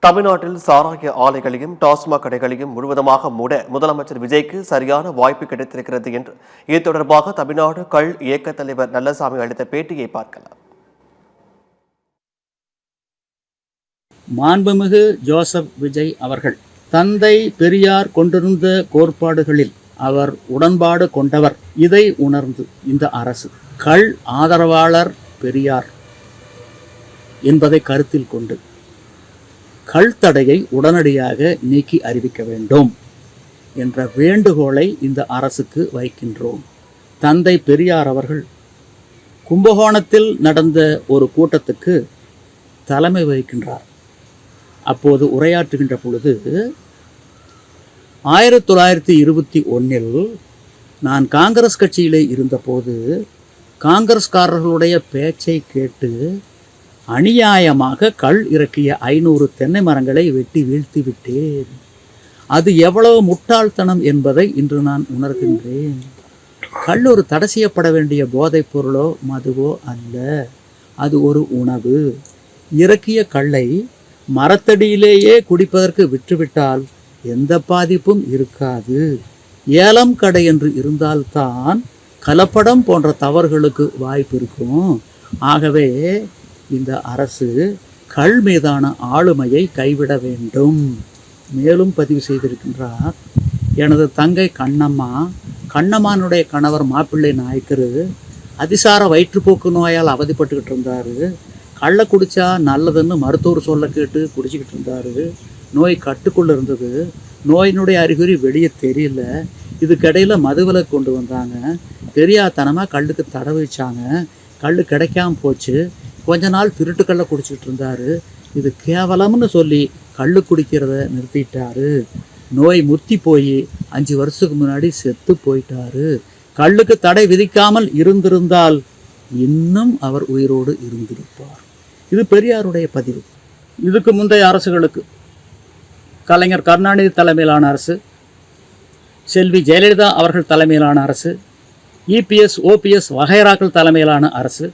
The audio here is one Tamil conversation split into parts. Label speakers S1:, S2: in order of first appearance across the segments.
S1: தமிழ்நாட்டில் சாராய ஆலைகளையும் டாஸ்மாக் கடைகளையும் முழுவதுமாக மூட முதலமைச்சர் விஜய்க்கு சரியான வாய்ப்பு கிடைத்திருக்கிறது என்று இது தொடர்பாக தமிழ்நாடு கள் இயக்க தலைவர் நல்லசாமி அளித்த பேட்டியை பார்க்கலாம்.
S2: மாண்புமிகு ஜோசப் விஜய் அவர்கள் தந்தை பெரியார் கொண்டிருந்த கோட்பாடுகளில் அவர் உடன்பாடு கொண்டவர். இதை உணர்ந்து இந்த அரசு கள் ஆதரவாளர் பெரியார் என்பதை கருத்தில் கொண்டு கள் தடையை உடனடியாக நீக்கி அறிவிக்க வேண்டும் என்ற வேண்டுகோளை இந்த அரசுக்கு வைக்கின்றோம். தந்தை பெரியார் அவர்கள் கும்பகோணத்தில் நடந்த ஒரு கூட்டத்துக்கு தலைமை வகிக்கின்றார். அப்போது உரையாற்றுகின்ற பொழுது 1921 நான் காங்கிரஸ் கட்சியிலே இருந்தபோது காங்கிரஸ்காரர்களுடைய பேச்சை கேட்டு அநியாயமாக கள் இறக்கிய 500 தென்னை மரங்களை வெட்டி வீழ்த்தி விட்டேன். அது எவ்வளவு முட்டாள்தனம் என்பதை இன்று நான் உணர்கின்றேன். கள் ஒரு தடை செய்யப்பட வேண்டிய போதைப் பொருளோ மதுவோ அல்ல, அது ஒரு உணவு. இறக்கிய கல்லை மரத்தடியிலேயே குடிப்பதற்கு விற்றுவிட்டால் எந்த பாதிப்பும் இருக்காது. ஏலம் கடை என்று இருந்தால்தான் கலப்படம் போன்ற தவறுகளுக்கு வாய்ப்பு இருக்கும். ஆகவே இந்த அரசு கள் மீதான ஆளுமையை கைவிட வேண்டும். மேலும் பதிவு செய்திருக்கின்றார், எனது தங்கை கண்ணம்மானுடைய கணவர் மாப்பிள்ளை நாயக்கர் அதிசார வயிற்றுப்போக்கு நோயால் அவதிப்பட்டுக்கிட்டு இருந்தார். கள்ள குடித்தா நல்லதுன்னு மருத்துவர் சொல்ல கேட்டு குடிச்சிக்கிட்டு இருந்தார். நோய் கட்டுக்குள்ளே இருந்தது. நோயினுடைய அறிகுறி வெளியே தெரியல. இதுக்கிடையில் மதுவிலக்கு கொண்டு வந்தாங்க. தெரியாதனமாக கல்லுக்கு தடை வச்சாங்க. கல் கிடைக்காம போச்சு. கொஞ்ச நாள் திருட்டுக்கல்லை குடிச்சிக்கிட்டு இருந்தார். இது கேவலம்னு சொல்லி கல் குடிக்கிறத நிறுத்திட்டாரு. நோய் முத்தி போய் 5 வருஷத்துக்கு முன்னாடி செத்து போயிட்டாரு. கல்லுக்கு தடை விதிக்காமல் இருந்திருந்தால் இன்னும் அவர் உயிரோடு இருந்திருப்பார். இது பெரியாருடைய பதிவு. இதுக்கு முந்தைய அரசுகளுக்கு கலைஞர் கருணாநிதி தலைமையிலான அரசு, செல்வி ஜெயலலிதா அவர்கள் தலைமையிலான அரசு, இபிஎஸ் ஓபிஎஸ் வகைராக்கள் தலைமையிலான அரசு,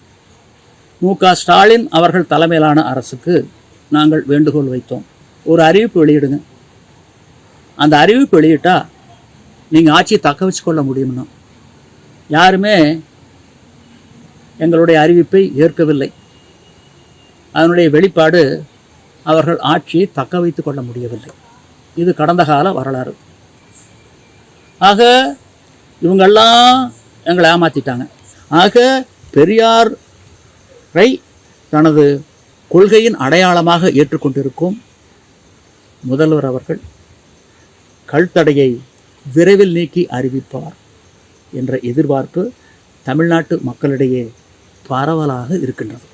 S2: மு.க. ஸ்டாலின் அவர்கள் தலைமையிலான அரசுக்கு நாங்கள் வேண்டுகோள் வைத்தோம். ஒரு அறிவிப்பு வெளியிடுங்க. அந்த அறிவிப்பு வெளியிட்டால் நீங்கள் ஆட்சியை தக்க வச்சு கொள்ள முடியும்னா. யாருமே எங்களுடைய அறிவிப்பை ஏற்கவில்லை. அதனுடைய வெளிப்பாடு அவர்கள் ஆட்சியை தக்க வைத்து கொள்ள முடியவில்லை. இது கடந்த கால வரலாறு. ஆக இவங்கெல்லாம் எங்களை ஏமாற்றிட்டாங்க. ஆக பெரியாரை தனது கொள்கையின் அடையாளமாக ஏற்றுக்கொண்டிருக்கும் முதல்வர் அவர்கள் கள் தடையை விரைவில் நீக்கி அறிவிப்பார் என்ற எதிர்பார்ப்பு தமிழ்நாட்டு மக்களிடையே பரவலாக இருக்கின்றது.